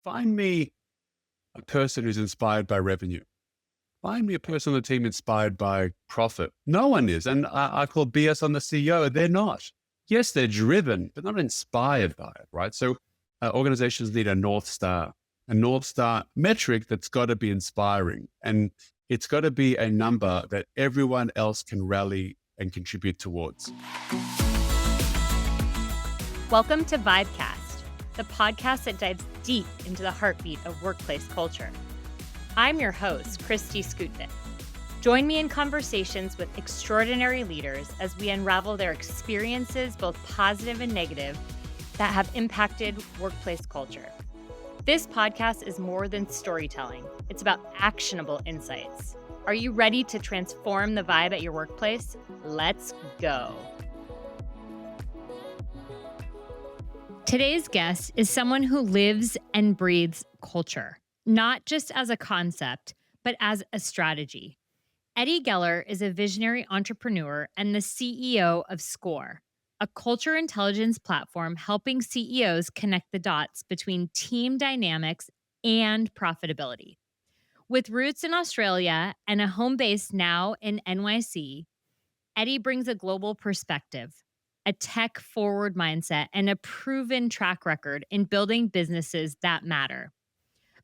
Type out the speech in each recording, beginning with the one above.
find me a person who's inspired by revenue. Find me a person on the team inspired by profit. No one is. And I call BS on the CEO. They're not. Yes, they're driven, but not inspired by it, right? So organizations need a North Star metric that's got to be inspiring. And it's got to be a number that everyone else can rally and contribute towards. Welcome to Vibecast, the podcast that dives deep into the heartbeat of workplace culture. I'm your host, Kristi. Join me in conversations with extraordinary leaders as we unravel their experiences, both positive and negative, that have impacted workplace culture. This podcast is more than storytelling. It's about actionable insights. Are you ready to transform the vibe at your workplace? Let's go. Today's guest is someone who lives and breathes culture, not just as a concept, but as a strategy. Eddie Geller is a visionary entrepreneur and the CEO of SKOR, a culture intelligence platform helping CEOs connect the dots between team dynamics and profitability. With roots in Australia and a home base now in NYC, Eddie brings a global perspective, a tech-forward mindset, and a proven track record in building businesses that matter.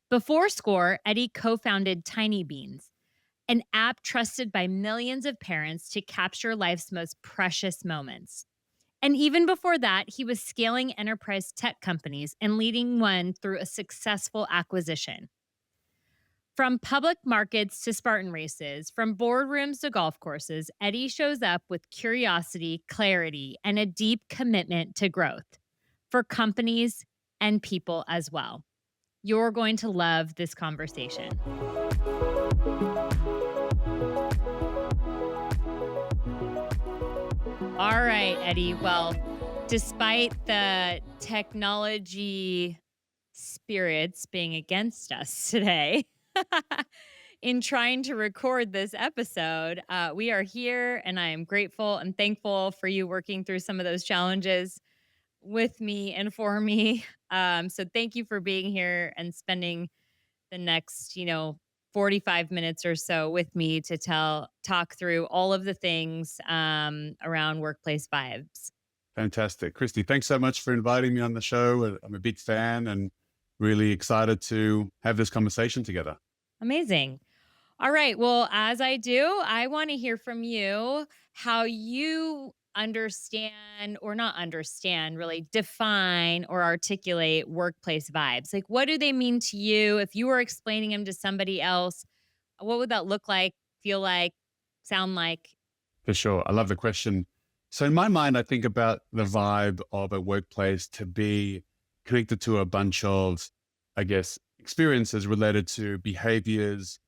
Before SKOR, Eddie co-founded Tiny Beans, an app trusted by millions of parents to capture life's most precious moments. And even before that, he was scaling enterprise tech companies and leading one through a successful acquisition. From public markets to Spartan races, from boardrooms to golf courses, Eddie shows up with curiosity, clarity, and a deep commitment to growth for companies and people as well. You're going to love this conversation. All right, Eddie. Well, despite the technology spirits being against us today, in trying to record this episode, we are here, and I am grateful and thankful for you working through some of those challenges with me and for me. So thank you for being here and spending the next, 45 minutes or so with me to talk through all of the things around workplace vibes. Fantastic. Kristi, thanks so much for inviting me on the show. I'm a big fan and really excited to have this conversation together. Amazing. All right. Well, as I do, I want to hear from you how you understand, or not understand, really define or articulate workplace vibes. Like, what do they mean to you? If you were explaining them to somebody else, what would that look like, feel like, sound like? For sure. I love the question. So in my mind, I think about the vibe of a workplace to be connected to a bunch of, experiences related to behaviors,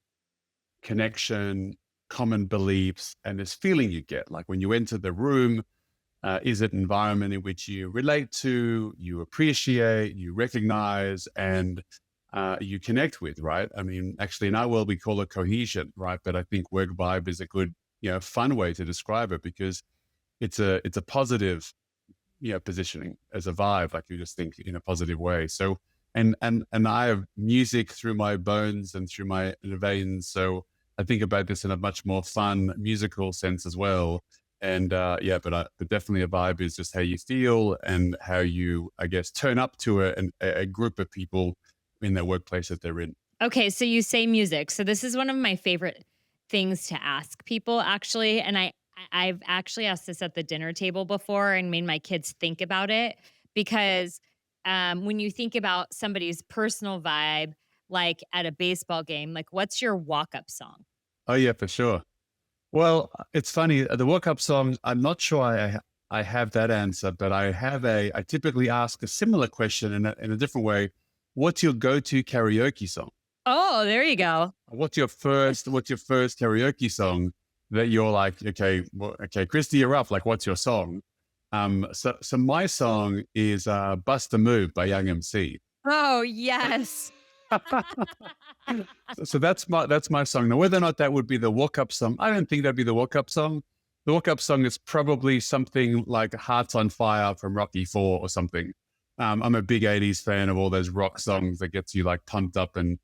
connection, common beliefs, and this feeling you get. Like when you enter the room, is it an environment in which you relate to, you appreciate, you recognize, and you connect with, right? I mean, actually in our world, we call it cohesion, right? But I think work vibe is a good, fun way to describe it because it's a positive, positioning as a vibe, like you just think in a positive way. So, and I have music through my bones and through my veins. So I think about this in a much more fun musical sense as well. And but definitely a vibe is just how you feel and how you, turn up to a group of people in their workplace that they're in. Okay, so you say music. So this is one of my favorite things to ask people, actually. And I've actually asked this at the dinner table before and made my kids think about it because when you think about somebody's personal vibe, like at a baseball game, like what's your walk-up song? Oh yeah, for sure. Well, it's funny. The walk-up song, I'm not sure I have that answer, but I typically ask a similar question in a different way. What's your go-to karaoke song? Oh, there you go. What's your first karaoke song that you're like, okay, Kristi, you're up. Like, what's your song? So my song is Bust a Move by Young MC. Oh, yes. So that's my song. Now, whether or not that would be the walk-up song, I don't think that'd be the walk-up song. The walk-up song is probably something like Hearts on Fire from Rocky IV or something. I'm a big 80s fan of all those rock songs that gets you like pumped up and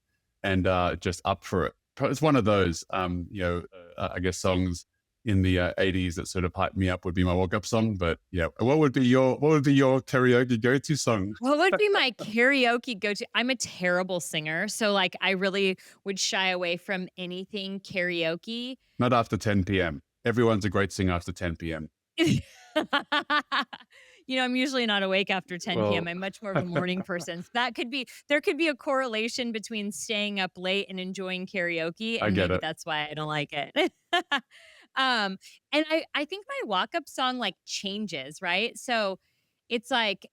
just up for it. It's one of those, I guess songs in the 80s that sort of hype me up would be my walk-up song. But yeah, what would be your karaoke go-to song? What would be my karaoke go-to? I'm a terrible singer, so, like, I really would shy away from anything karaoke. Not after 10 p.m. Everyone's a great singer after 10 p.m. I'm usually not awake after 10 p.m. Well, I'm much more of a morning person. So there could be a correlation between staying up late and enjoying karaoke, I and get maybe it. that's why I don't like it. And I think my walk-up song, like, changes, right? So, it's like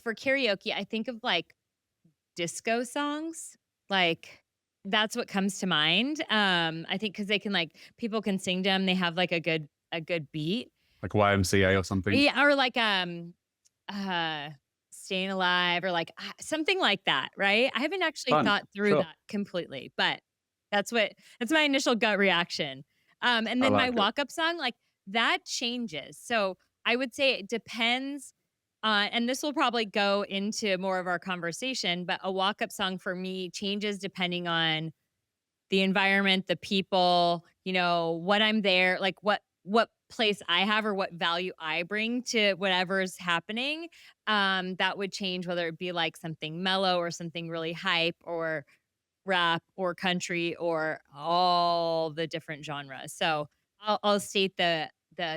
for karaoke, I think of, like, disco songs, like, that's what comes to mind. I think because they can, like, people can sing them, they have, like, a good beat. Like YMCA or something. Yeah, or like, uh, Staying Alive or like, something like that, right? I haven't actually Fun. thought through Sure. that completely, but that's my initial gut reaction. And I then my like it. walk-up song, like, that changes. So, I would say it depends and this will probably go into more of our conversation, but a walk-up song for me changes depending on the environment, the people, what I'm there, like what place I have or what value I bring to whatever's happening. That would change whether it be like something mellow or something really hype or rap or country or all the different genres. So I'll state the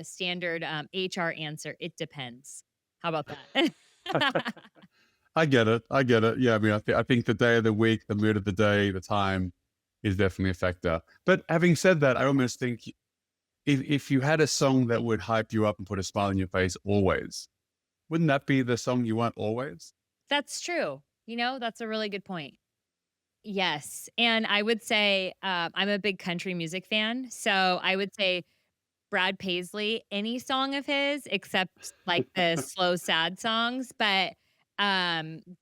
standard HR answer. It depends. How about that? I get it. I get it. Yeah, I mean, I think the day of the week, the mood of the day, the time is definitely a factor. But having said that, I almost think if you had a song that would hype you up and put a smile on your face always, wouldn't that be the song you want always? That's true. That's a really good point. Yes, and I would say, I'm a big country music fan, so I would say Brad Paisley, any song of his except, like, the slow, sad songs, but,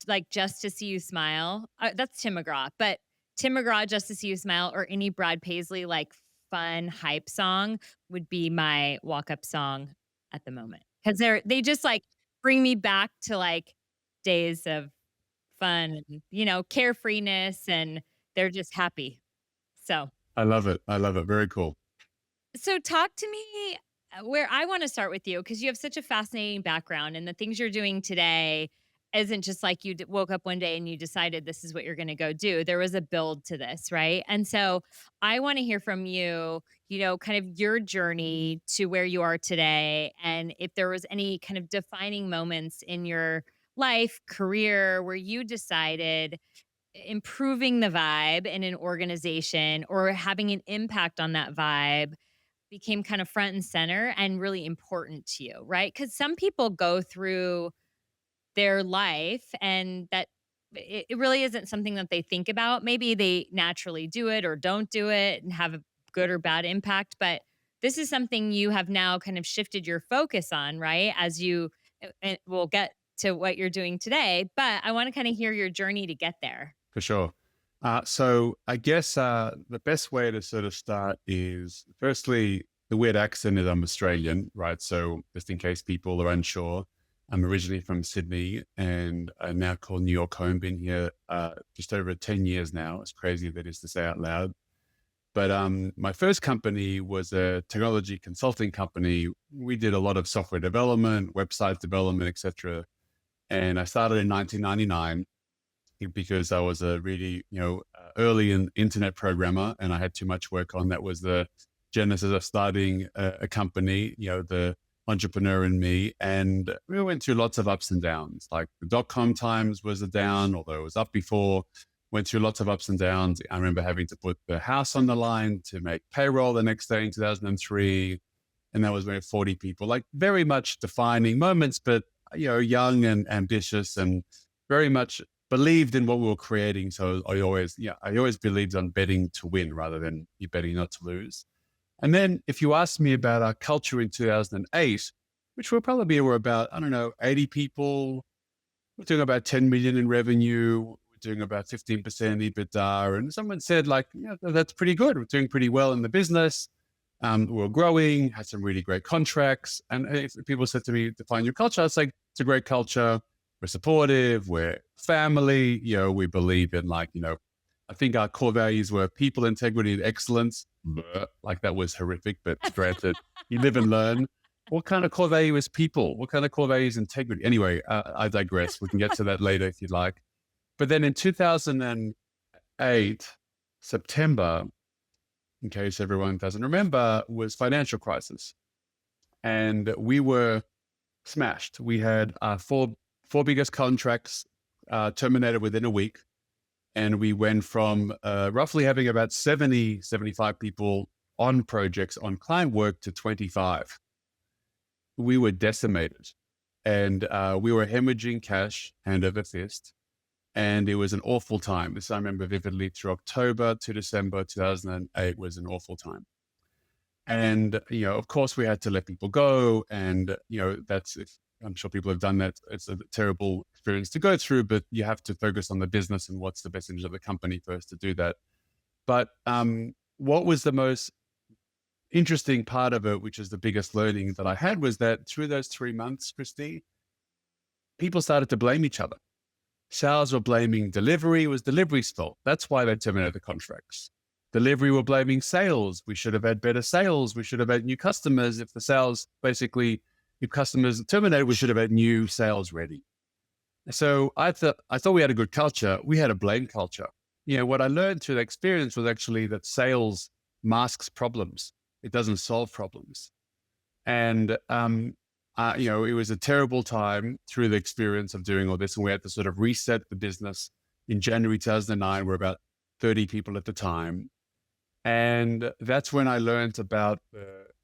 like, Just to See You Smile, that's Tim McGraw, but Tim McGraw, Just to See You Smile, or any Brad Paisley, like, fun hype song would be my walk-up song at the moment because they just, like, bring me back to, like, days of fun and, carefreeness, and they're just happy. So I love it. I love it. Very cool. talk to me where I want to start with you because you have such a fascinating background, and the things you're doing today isn't just like you woke up one day and you decided this is what you're going to go do. There was a build to this, right? And so I want to hear from you, kind of your journey to where you are today, and if there was any kind of defining moments in your life, career, where you decided improving the vibe in an organization or having an impact on that vibe became kind of front and center and really important to you, right? Because some people go through their life and that it really isn't something that they think about. Maybe they naturally do it or don't do it and have a good or bad impact. But this is something you have now kind of shifted your focus on, right? As you, and we'll get to what you're doing today, but I want to kind of hear your journey to get there. For sure. So I guess the best way to sort of start is firstly, the weird accent is I'm Australian, right? So just in case people are unsure, I'm originally from Sydney and I now call New York home. Been here just over 10 years now. It's crazy that is to say out loud. But my first company was a technology consulting company. We did a lot of software development, website development, etc. And I started in 1999 because I was a really, early internet programmer and I had too much work on. That was the genesis of starting a company, the entrepreneur in me. And we went through lots of ups and downs. Like the dot-com times was a down, although it was up before. Went through lots of ups and downs. I remember having to put the house on the line to make payroll the next day in 2003. And that was when 40 people, like very much defining moments, but, young and ambitious and very much believed in what we were creating. So I always believed on betting to win rather than you betting not to lose. And then if you ask me about our culture in 2008, which were about, I don't know, 80 people, we're doing about 10 million in revenue. We're doing about 15% EBITDA. And someone said like, that's pretty good. We're doing pretty well in the business. We're growing, had some really great contracts. And if people said to me, define your culture, I was like, it's a great culture. we're supportive, we're family, we believe in I think our core values were people, integrity, and excellence. Bleh. Like that was horrific, but granted, you live and learn. What kind of core value is people? What kind of core value is integrity? Anyway, I digress. We can get to that later if you'd like. But then in 2008, September, in case everyone doesn't remember, was financial crisis. And we were smashed. We had four biggest contracts terminated within a week. And we went from roughly having about 75 people on projects, on client work, to 25. We were decimated. And we were hemorrhaging cash hand over fist. And it was an awful time. This I remember vividly. Through October to December 2008 was an awful time. And, of course, we had to let people go. And, I'm sure people have done that. It's a terrible experience to go through, but you have to focus on the business and what's the best interest of the company first to do that. But what was the most interesting part of it, which is the biggest learning that I had, was that through those 3 months, Kristi, people started to blame each other. Sales were blaming delivery. It was delivery's fault. That's why they terminated the contracts. Delivery were blaming sales. We should have had better sales. We should have had new customers. If customers terminated, we should have had new sales ready. So I thought we had a good culture. We had a blame culture. What I learned through the experience was actually that sales masks problems. It doesn't solve problems. And, it was a terrible time through the experience of doing all this. And we had to sort of reset the business. In January 2009, we're about 30 people at the time. And that's when I learned about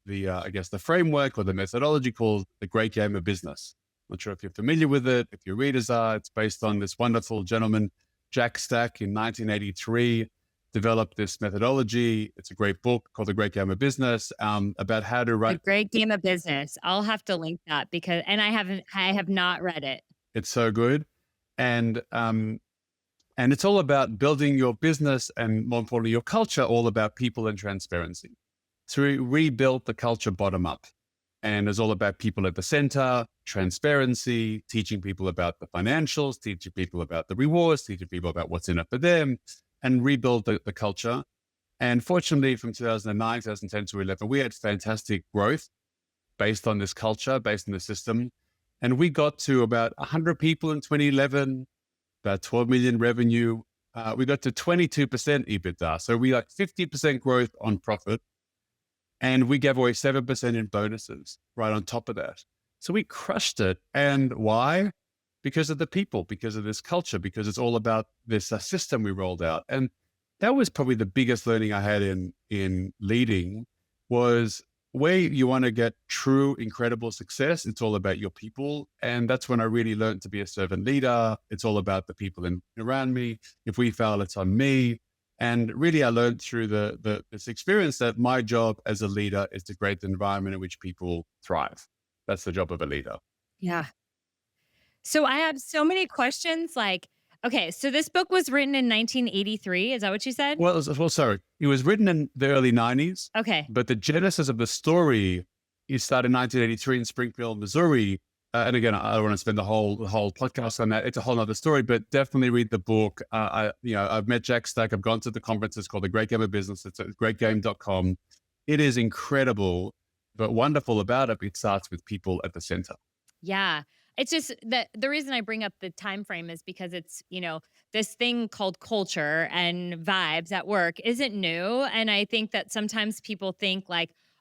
the framework or the methodology called the Great Game of Business. Not sure if you're familiar with it. If your readers are, it's based on this wonderful gentleman, Jack Stack, in 1983, developed this methodology. It's a great book called The Great Game of Business, about how to write. The Great Game of Business. I'll have to link that I have not read it. It's so good. And it's all about building your business and, more importantly, your culture, all about people and transparency. So we rebuilt the culture bottom up. And it's all about people at the center, transparency, teaching people about the financials, teaching people about the rewards, teaching people about what's in it for them, and rebuild the culture. And fortunately, from 2009, 2010 to 11, we had fantastic growth based on this culture, based on the system. And we got to about 100 people in 2011, about 12 million revenue. We got to 22% EBITDA. So we 50% growth on profit. And we gave away 7% in bonuses right on top of that. So we crushed it. And why? Because of the people, because of this culture, because it's all about this system we rolled out. And that was probably the biggest learning I had in leading, was where you want to get true, incredible success. It's all about your people. And that's when I really learned to be a servant leader. It's all about the people around me. If we fail, it's on me. And really, I learned through this experience that my job as a leader is to create the environment in which people thrive. That's the job of a leader. Yeah. So I have so many questions. Okay, so this book was written in 1983. Is that what you said? Well, sorry. It was written in the early 90s. Okay. But the genesis of the story, it started in 1983 in Springfield, Missouri. And again, I don't want to spend the whole podcast on that. It's a whole other story, but definitely read the book. I've met Jack Stack. I've gone to the conference. It's called The Great Game of Business. It's at greatgame.com. It is incredible, but wonderful about it. It starts with people at the center. Yeah. It's just that the reason I bring up the time frame is because it's, this thing called culture and vibes at work isn't new. And I think that sometimes people think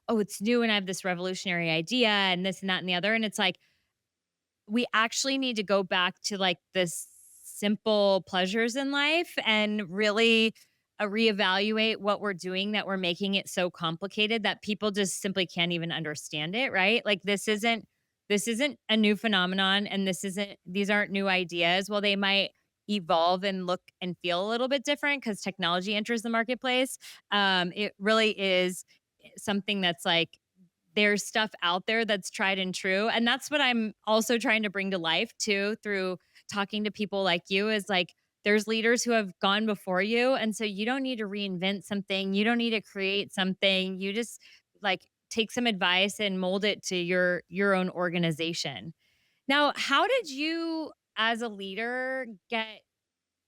oh, it's new and I have this revolutionary idea and this and that and the other. And it's we actually need to go back to the simple pleasures in life and really reevaluate what we're doing, that we're making it so complicated that people just simply can't even understand it, right? This isn't a new phenomenon, and these aren't new ideas. Well, they might evolve and look and feel a little bit different because technology enters the marketplace. It really is something that's there's stuff out there that's tried and true. And that's what I'm also trying to bring to life too, through talking to people like you, is there's leaders who have gone before you. And so you don't need to reinvent something. You don't need to create something. You just take some advice and mold it to your own organization. Now, how did you as a leader, get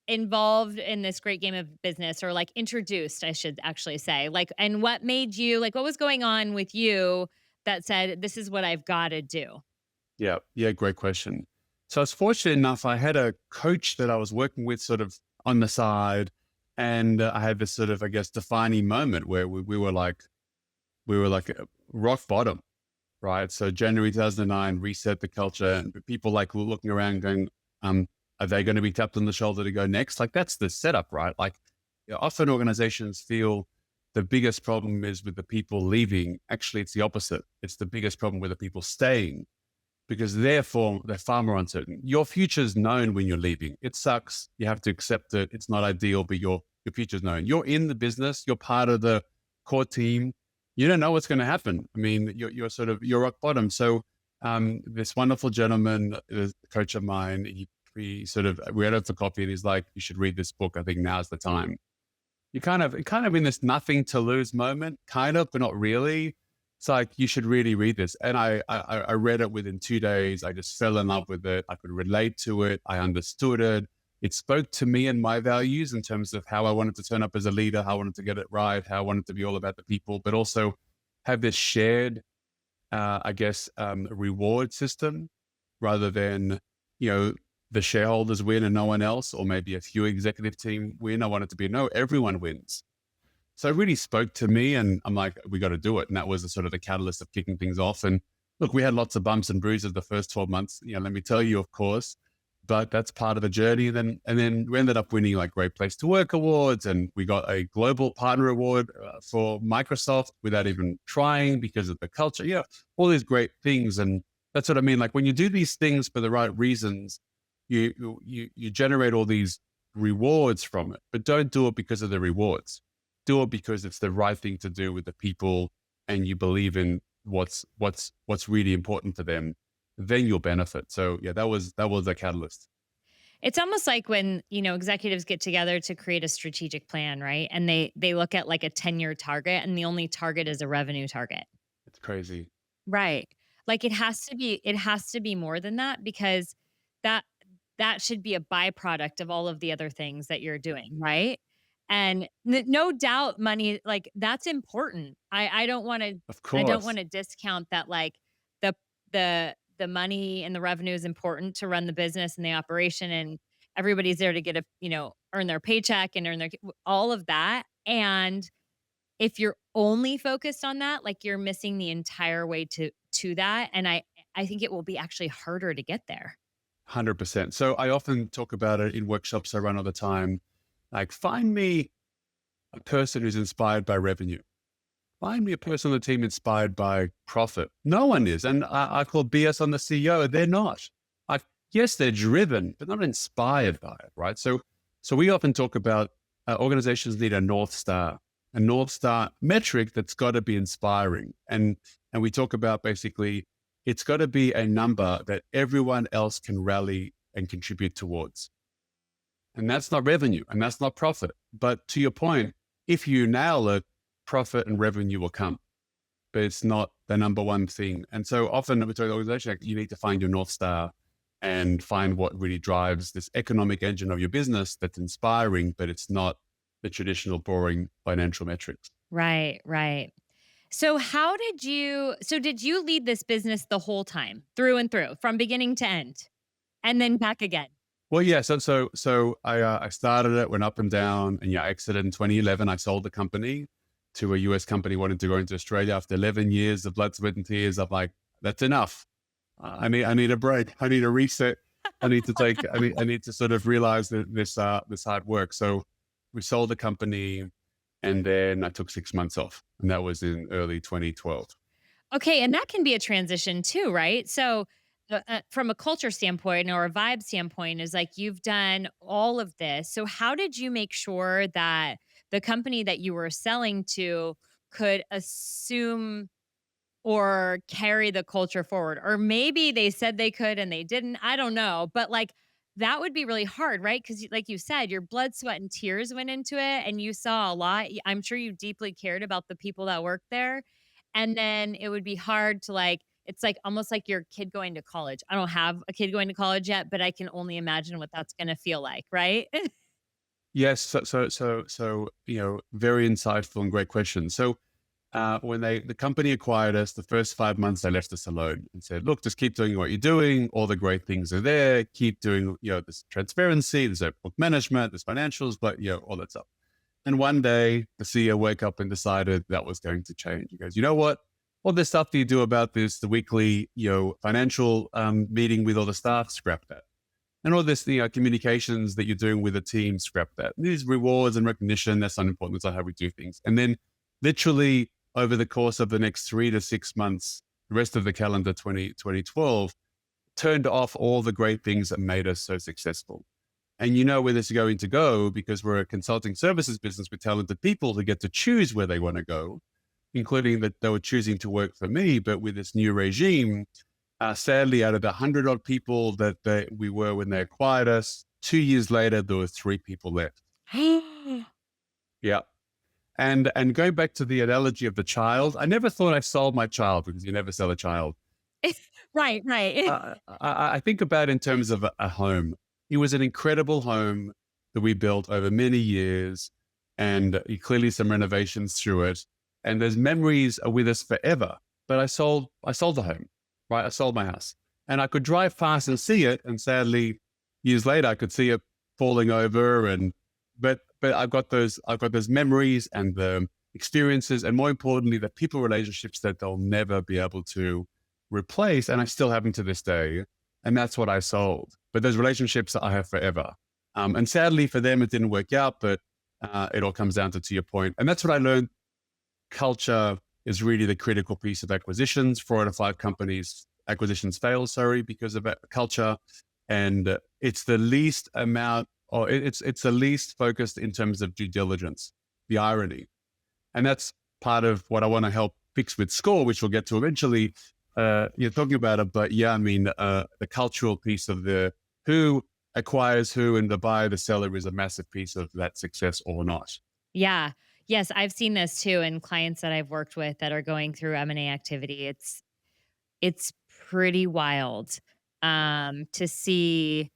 involved in this great game of business, or like introduced, I should actually say? Like, and what made you, like, what was going on with you that said, this is what I've got to do? Yeah. Yeah. Great question. So I was fortunate enough, I had a coach that I was working with sort of on the side. And I had this sort of, I guess, defining moment where we were like rock bottom, right? So January 2009, reset the culture, and people like were looking around going, are they going to be tapped on the shoulder to go next? Like that's the setup, right? Like often organizations feel the biggest problem is with the people leaving. Actually, it's the opposite. It's the biggest problem with the people staying because therefore they're far more uncertain. Your future's known when you're leaving. It sucks. You have to accept it. It's not ideal, but your future's known. You're in the business. You're part of the core team. You don't know what's going to happen. I mean, you're sort of you're rock bottom. So this wonderful gentleman, a coach of mine, we had out for coffee, and he's like, "You should read this book. I think now's the time." You kind of in this nothing to lose moment, kind of, but not really. It's like, you should really read this. And I read it within 2 days. I just fell in love with it. I could relate to it. I understood it. It spoke to me and my values in terms of how I wanted to turn up as a leader, how I wanted to get it right, how I wanted to be all about the people, but also have this shared, reward system rather than, you know, the shareholders win and no one else, or maybe a few executive team win. I want it to be, no, everyone wins. So it really spoke to me, and I'm like, we got to do it. And that was the sort of the catalyst of kicking things off. And look, we had lots of bumps and bruises the first 12 months, let me tell you, of course, but that's part of the journey. And then we ended up winning like Great Place to Work awards, and we got a global partner award for Microsoft without even trying because of the culture. Yeah, all these great things. And that's what I mean. Like when you do these things for the right reasons, you generate all these rewards from it, but don't do it because of the rewards. Do it because it's the right thing to do with the people, and you believe in what's really important to them. Then you'll benefit. So yeah, that was the catalyst. It's almost like when, executives get together to create a strategic plan, right? And they look at like a 10-year target, and the only target is a revenue target. It's crazy. Right. Like it has to be more than that, because that that should be a byproduct of all of the other things that you're doing, right? And no doubt money, like, that's important. Of I don't course. want to discount that, like, the the money and the revenue is important to run the business and the operation, and everybody's there to get earn their paycheck and earn their all of that. And if you're only focused on that, like, you're missing the entire way to that, and I think it will be actually harder to get there. 100%. So I often talk about it in workshops I run all the time. Like, find me a person who's inspired by revenue. Find me a person on the team inspired by profit. No one is. And I call BS on the CEO. They're not. Like, yes, they're driven, but not inspired by it, right? So we often talk about organizations need a North Star metric that's got to be inspiring. And we talk about basically, it's got to be a number that everyone else can rally and contribute towards. And that's not revenue and that's not profit. But to your point, if you nail it, profit and revenue will come, but it's not the number one thing. And so often with the organization, like, you need to find your North Star and find what really drives this economic engine of your business that's inspiring, but it's not the traditional boring financial metrics. Right, right. So did you lead this business the whole time, through and through, from beginning to end, and then back again? Well, yeah. So I started it, went up and down, and yeah, I exited in 2011. I sold the company to a US company wanting to go into Australia after 11 years of blood, sweat, and tears. I'm like, that's enough. I need a break. I need a reset. I need to sort of realize that this hard work. So we sold the company, and then I took 6 months off, and that was in early 2012. Okay, and that can be a transition too, right? So, from a culture standpoint or a vibe standpoint, is like you've done all of this. So, how did you make sure that the company that you were selling to could assume or carry the culture forward? Or maybe they said they could and they didn't. I don't know. But like that would be really hard, right? Because, like you said, your blood, sweat, and tears went into it and you saw a lot. I'm sure you deeply cared about the people that worked there. And then it would be hard to, like, It's like almost like your kid going to college. I don't have a kid going to college yet, but I can only imagine what that's going to feel like, right? Yes. Very insightful and great question. So when the company acquired us, the first 5 months, they left us alone and said, look, just keep doing what you're doing. All the great things are there. Keep doing, this transparency, there's book management, there's financials, but, all that stuff. And one day the CEO woke up and decided that was going to change. He goes, you know what? All this stuff that you do about this, the weekly, financial meeting with all the staff, scrap that. And all this, communications that you're doing with the team, scrap that. These rewards and recognition, that's not important. That's not how we do things. And then literally over the course of the next 3 to 6 months, the rest of the calendar 2012, turned off all the great things that made us so successful. And you know where this is going to go because we're a consulting services business with talented people who get to choose where they want to go, including that they were choosing to work for me. But with this new regime, sadly, out of the 100 odd people that we were when they acquired us, 2 years later, there were 3 people left. Yeah. And going back to the analogy of the child, I never thought I sold my child because you never sell a child. Right, right. I think about it in terms of a home. It was an incredible home that we built over many years and clearly some renovations through it. And those memories are with us forever. But I sold the home, right? I sold my house and I could drive past and see it. And sadly, years later, I could see it falling over. But I've got those memories and the experiences, and more importantly, the people relationships that they'll never be able to replace. And I still have them to this day. And that's what I sold. But those relationships I have forever. And sadly for them, it didn't work out, but it all comes down to your point. And that's what I learned. Culture is really the critical piece of acquisitions. 4 out of 5 companies acquisitions fail, because of culture. And it's the least amount, or it's the least focused in terms of due diligence, the irony. And that's part of what I want to help fix with SKOR, which we'll get to eventually. You're talking about it, but yeah, I mean, the cultural piece of the who acquires who and the buyer, the seller is a massive piece of that success or not. Yeah. Yes, I've seen this too in clients that I've worked with that are going through M&A activity. It's pretty wild to see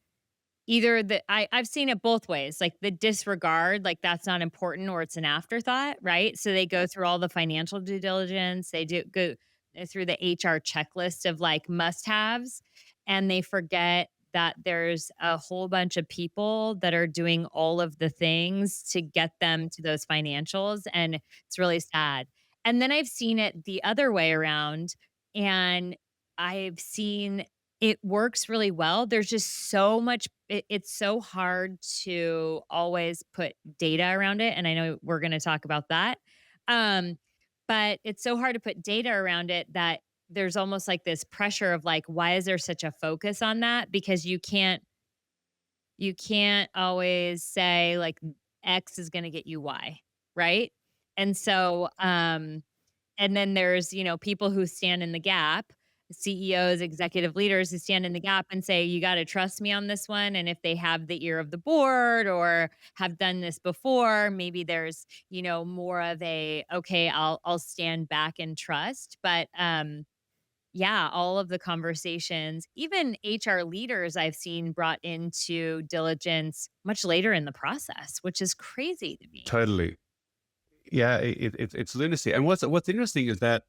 either I've seen it both ways, like the disregard, like that's not important or it's an afterthought, right? So they go through all the financial due diligence, they do go through the HR checklist of like must-haves, and they forget that there's a whole bunch of people that are doing all of the things to get them to those financials, and it's really sad. And then I've seen it the other way around, and I've seen it works really well. There's just so much it's so hard to always put data around it, and I know we're gonna talk about that. Um, but it's so hard to put data around it that there's almost like this pressure of like, why is there such a focus on that? Because you can't always say like X is gonna get you Y, right? And so, and then there's, people who stand in the gap, CEOs, executive leaders who stand in the gap and say, you got to trust me on this one. And if they have the ear of the board or have done this before, maybe there's, more of a, okay, I'll stand back and trust. But, yeah, all of the conversations, even HR leaders I've seen brought into diligence much later in the process, which is crazy to me. Totally. Yeah, it's lunacy. And what's interesting is that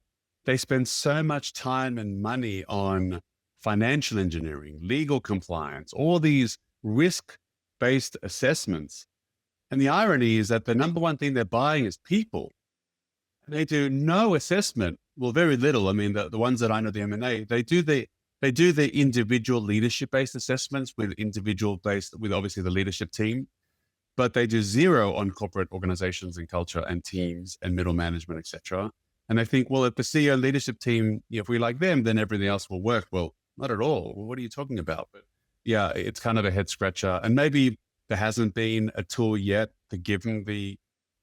they spend so much time and money on financial engineering, legal compliance, all these risk-based assessments. And the irony is that the number one thing they're buying is people. They do no assessment. Well, very little. I mean, the ones that I know, the M&A, they do the individual leadership-based assessments with obviously the leadership team, but they do zero on corporate organizations and culture and teams and middle management, etc. And I think, well, if the CEO leadership team, if we like them, then everything else will work. Well, not at all. Well, what are you talking about? But yeah, it's kind of a head scratcher. And maybe there hasn't been a tool yet to give them the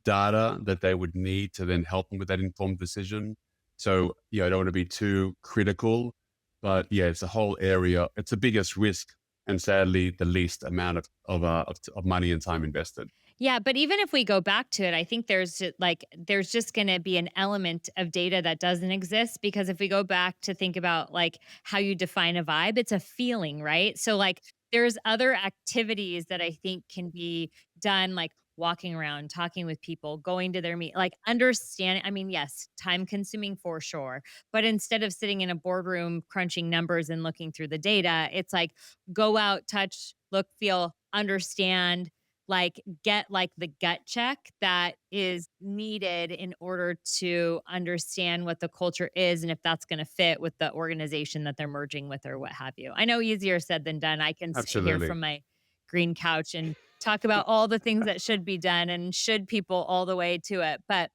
data that they would need to then help them with that informed decision. So, I don't want to be too critical, but yeah, it's a whole area. It's the biggest risk and sadly the least amount of money and time invested. Yeah, but even if we go back to it, I think there's just going to be an element of data that doesn't exist, because if we go back to think about like how you define a vibe, it's a feeling, right? So like there's other activities that I think can be done, like walking around, talking with people, going to their meet, like understanding. I mean, yes, time consuming for sure, but instead of sitting in a boardroom crunching numbers and looking through the data, it's like go out, touch, look, feel, understand, like get like the gut check that is needed in order to understand what the culture is and if that's going to fit with the organization that they're merging with or what have you. I know easier said than done. I can sit here Absolutely. from my green couch and talk about all the things that should be done and should people all the way to it. But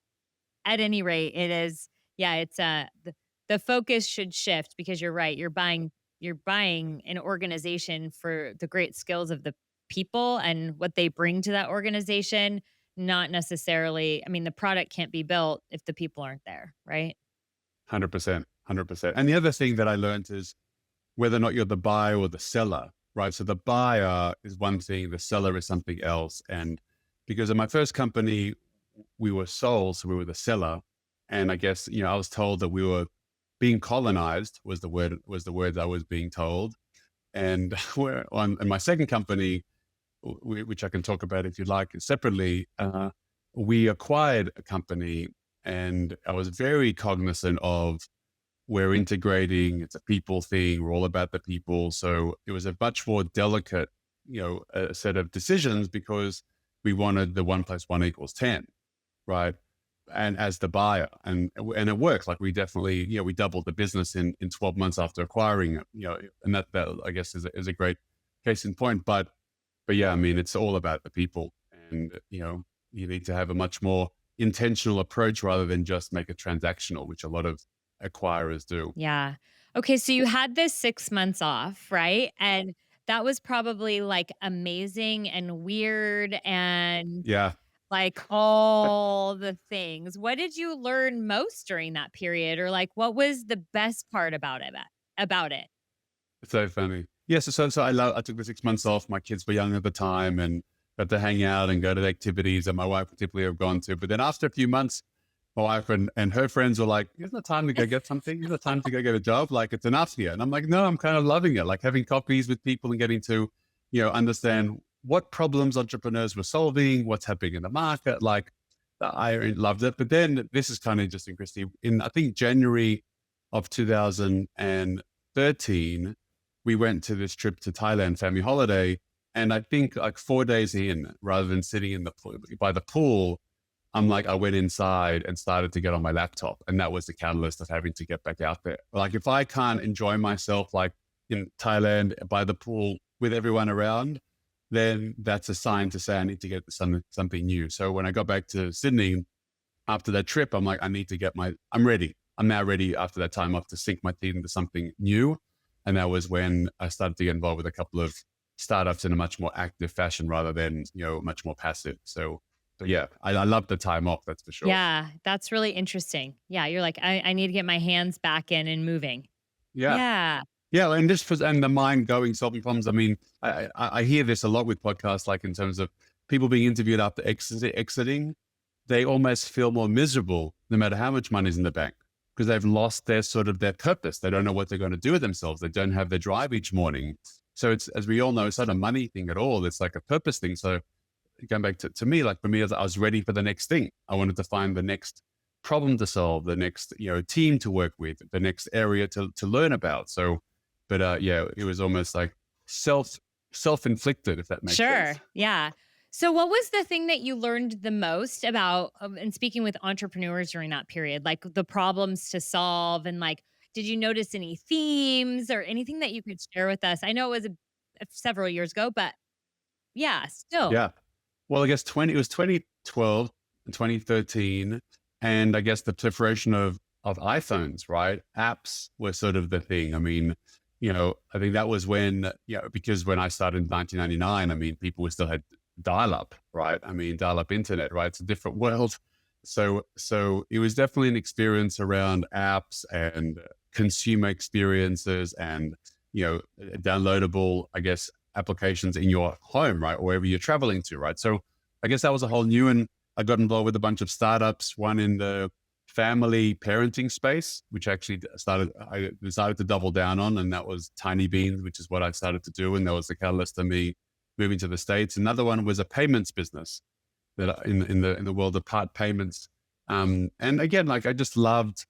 at any rate, it is, yeah, it's the focus should shift, because you're right. You're buying an organization for the great skills of the people and what they bring to that organization, not necessarily. I mean, the product can't be built if the people aren't there, right? 100%. 100%. And the other thing that I learned is whether or not you're the buyer or the seller, right? So the buyer is one thing, the seller is something else. And because in my first company, we were sold, so we were the seller. And I guess, I was told that we were being colonized was the word I was being told. And we're on in my second company, which I can talk about if you like separately, we acquired a company, and I was very cognizant of we're integrating. It's a people thing. We're all about the people. So it was a much more delicate, set of decisions, because we wanted the 1+1 = 10, right? And as the buyer, and it worked. Like we definitely, we doubled the business in 12 months after acquiring it. And that I guess is a great case in point. But yeah, I mean, it's all about the people, and you need to have a much more intentional approach rather than just make it transactional, which a lot of acquirers do. Yeah. Okay, so you had this 6 months off, right? And that was probably like amazing and weird and Yeah, like all the things. What did you learn most during that period, or like what was the best part about it? it's so funny. Yeah, so I took the 6 months off. My kids were young at the time, and got to hang out and go to the activities that my wife would typically have gone to. But then after a few months, my wife and her friends were like, "Isn't it time to go get something? Isn't it time to go get a job? Like it's enough here." And I'm like, "No, I'm kind of loving it. Like having coffees with people and getting to, understand what problems entrepreneurs were solving, what's happening in the market. Like I loved it." But then this is kind of interesting, Kristi. In I think January of 2013, we went to this trip to Thailand, family holiday. And I think like 4 days in, rather than sitting in the by the pool, I'm like, I went inside and started to get on my laptop. And that was the catalyst of having to get back out there. Like if I can't enjoy myself, like in Thailand by the pool with everyone around, then that's a sign to say I need to get something new. So when I got back to Sydney after that trip, I'm like, I'm ready. I'm now ready after that time off to sink my teeth into something new. And that was when I started to get involved with a couple of startups in a much more active fashion rather than, much more passive. So, but yeah, I love the time off, that's for sure. Yeah, that's really interesting. Yeah, you're like, I need to get my hands back in and moving. Yeah. Yeah. Yeah. And the mind going, solving problems. I mean, I hear this a lot with podcasts, like in terms of people being interviewed after exiting, they almost feel more miserable no matter how much money's in the bank, because they've lost their purpose. They don't know what they're going to do with themselves. They don't have the drive each morning. So it's, as we all know, it's not a money thing at all. It's like a purpose thing. So going back to me, like for me, I was ready for the next thing. I wanted to find the next problem to solve, the next, team to work with, the next area to learn about. So, but yeah, it was almost like self-inflicted, if that makes Sure. sense. Yeah. So, what was the thing that you learned the most about, and speaking with entrepreneurs during that period, like the problems to solve, and like, did you notice any themes or anything that you could share with us? I know it was several years ago, but yeah, still. Yeah. Well, I guess it was 2012 and 2013. And I guess the proliferation of iPhones, right? Apps were sort of the thing. I mean, I think that was when, because when I started in 1999, I mean, people still had dial up, right? I mean, dial up internet, right? It's a different world. So it was definitely an experience around apps and consumer experiences and, downloadable, I guess, applications in your home, right? Or wherever you're traveling to, right? So I guess that was a whole new, and I got involved with a bunch of startups, one in the family parenting space, which actually I decided to double down on, and that was Tiny Beans, which is what I started to do. And that was the catalyst of me moving to the States. Another one was a payments business in the world of part payments. And again, like I just loved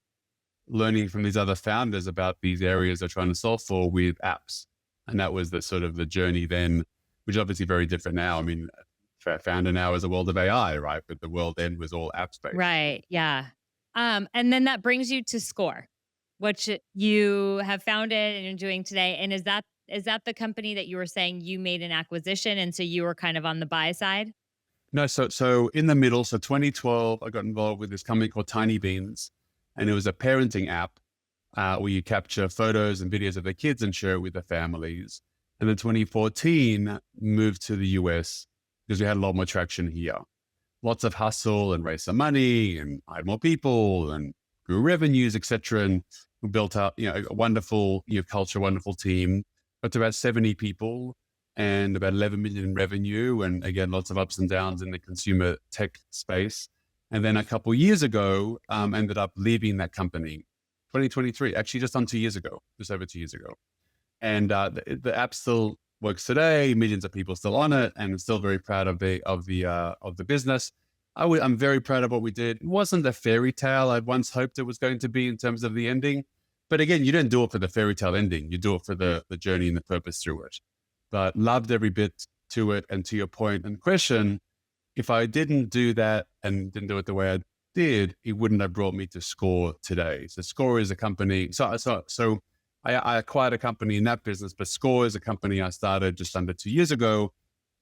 learning from these other founders about these areas they're trying to solve for with apps. And that was the sort of the journey then, which is obviously very different now. I mean, founder now is a world of AI, right? But the world then was all apps based. Right. Yeah. And then that brings you to SKOR, which you have founded and you're doing today. And is that the company that you were saying you made an acquisition and so you were kind of on the buy side? No, so in the middle, so 2012, I got involved with this company called Tiny Beans, and it was a parenting app where you capture photos and videos of the kids and share it with the families. And then 2014, moved to the US because we had a lot more traction here. Lots of hustle and raise some money and hired more people and grew revenues, etc. And we built up, a wonderful, culture, wonderful team. Got to about 70 people and about 11 million in revenue. And again, lots of ups and downs in the consumer tech space. And then a couple of years ago, ended up leaving that company, 2023, actually just on 2 years ago, just over 2 years ago. And the app still works today. Millions of people still on it, and I'm still very proud of the business. I'm very proud of what we did. It wasn't the fairy tale I once hoped it was going to be in terms of the ending, but again, you don't do it for the fairy tale ending. You do it for the journey and the purpose through it. But loved every bit to it. And to your point and question, if I didn't do that and didn't do it the way I did, it wouldn't have brought me to SKOR today. So SKOR is a company. So I acquired a company in that business, but SKOR is a company I started just under 2 years ago,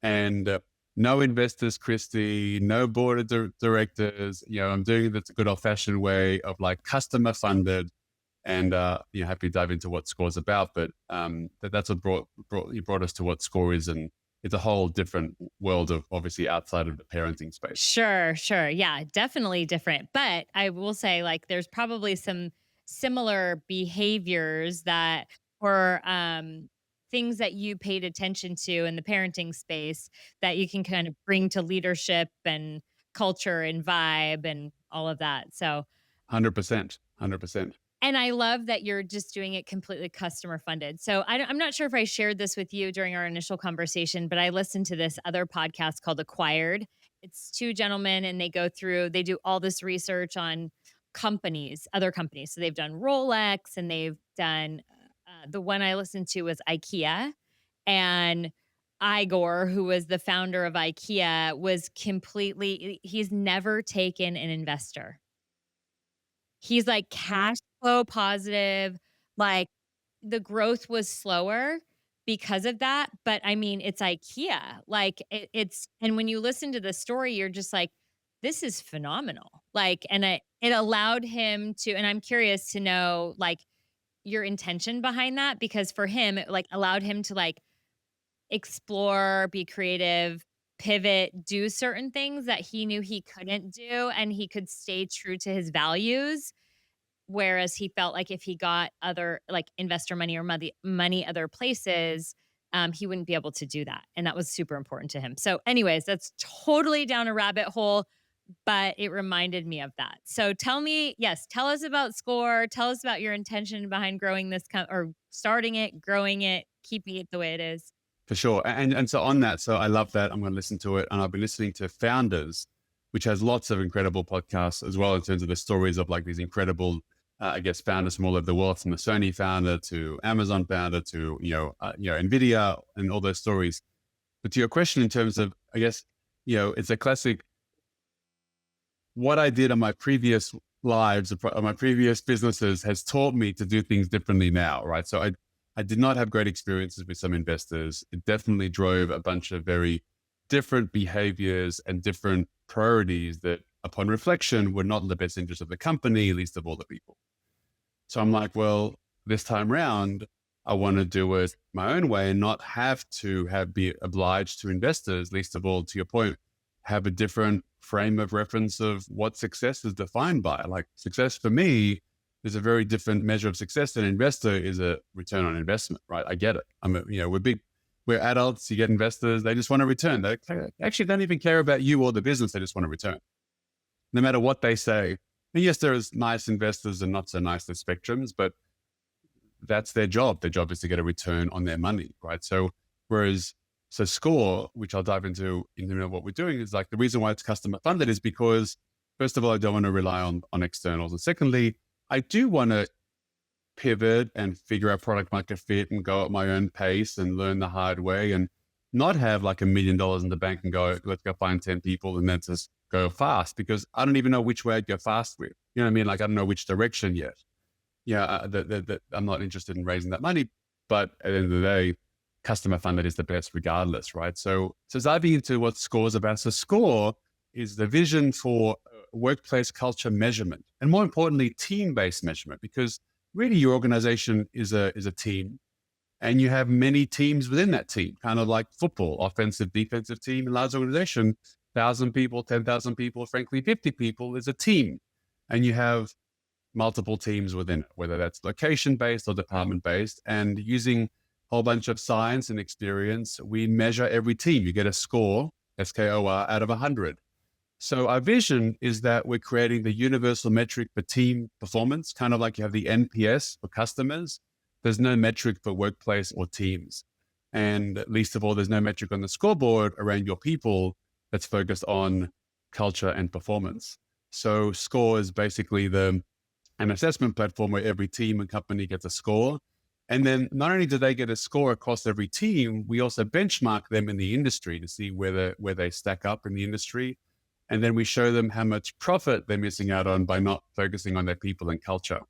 and no investors, Kristi, no board of directors. I'm doing it the good old fashioned way of like customer funded, and happy to dive into what SKOR is about. But that's what brought us to what SKOR is, and it's a whole different world of obviously outside of the parenting space. Sure. Yeah, definitely different. But I will say, like, there's probably some similar behaviors that or things that you paid attention to in the parenting space that you can kind of bring to leadership and culture and vibe and all of that. So 100%, 100%. and I love that you're just doing it completely customer funded. So I'm not sure if I shared this with you during our initial conversation, but I listened to this other podcast called Acquired. It's two gentlemen and they do all this research on other companies. So they've done Rolex and they've done, the one I listened to was IKEA. And Igor, who was the founder of IKEA, he's never taken an investor. He's like cash flow positive. Like the growth was slower because of that. But I mean, it's IKEA. Like and when you listen to the story, you're just like, this is phenomenal. Like, it allowed him to, and I'm curious to know like your intention behind that, because for him, it like allowed him to like explore, be creative, pivot, do certain things that he knew he couldn't do, and he could stay true to his values. Whereas he felt like if he got other like investor money or money other places, he wouldn't be able to do that. And that was super important to him. So anyways, that's totally down a rabbit hole, but it reminded me of that. So tell us about SKOR. Tell us about your intention behind growing this or starting it, growing it, keeping it the way it is. For sure. And so on that, so I love that. I'm going to listen to it. And I've been listening to Founders, which has lots of incredible podcasts as well in terms of the stories of like these incredible, founders from all over the world, from the Sony founder to Amazon founder to, NVIDIA and all those stories. But to your question in terms of, I guess, it's a classic, what I did on my previous lives, on my previous businesses has taught me to do things differently now, right? So I did not have great experiences with some investors. It definitely drove a bunch of very different behaviors and different priorities that, upon reflection, were not in the best interest of the company, least of all the people. So I'm like, well, this time round, I want to do it my own way and not have to be obliged to investors, least of all, to your point, have a different frame of reference of what success is defined by. Like success for me is a very different measure of success. An investor is a return on investment, right? I get it. We're big we're adults, you get investors, they just want a return. They actually don't even care about you or the business. They just want a return, no matter what they say. And yes, there's nice investors and not so nice, there's spectrums, but that's their job. Their job is to get a return on their money, right? So SKOR, which I'll dive into what we're doing, is like the reason why it's customer funded is because, first of all, I don't want to rely on externals. And secondly, I do want to pivot and figure out product market fit and go at my own pace and learn the hard way and not have like $1 million in the bank and go, let's go find 10 people and then just go fast, because I don't even know which way I'd go fast with. You know what I mean? Like, I don't know which direction yet. Yeah, I'm not interested in raising that money, but at the end of the day, customer funded is the best regardless, right? So diving into what SKOR is about. So SKOR is the vision for workplace culture measurement, and more importantly, team-based measurement, because really your organization is a team, and you have many teams within that team, kind of like football, offensive, defensive team, a large organization, 1,000 people, 10,000 people, frankly, 50 people is a team. And you have multiple teams within it, whether that's location-based or department-based. And using a whole bunch of science and experience, we measure every team. You get a score, SKOR, out of 100. So our vision is that we're creating the universal metric for team performance, kind of like you have the NPS for customers. There's no metric for workplace or teams. And least of all, there's no metric on the scoreboard around your people that's focused on culture and performance. So SKOR is basically an assessment platform where every team and company gets a score. And then not only do they get a score across every team, we also benchmark them in the industry to see where they stack up in the industry. And then we show them how much profit they're missing out on by not focusing on their people and culture.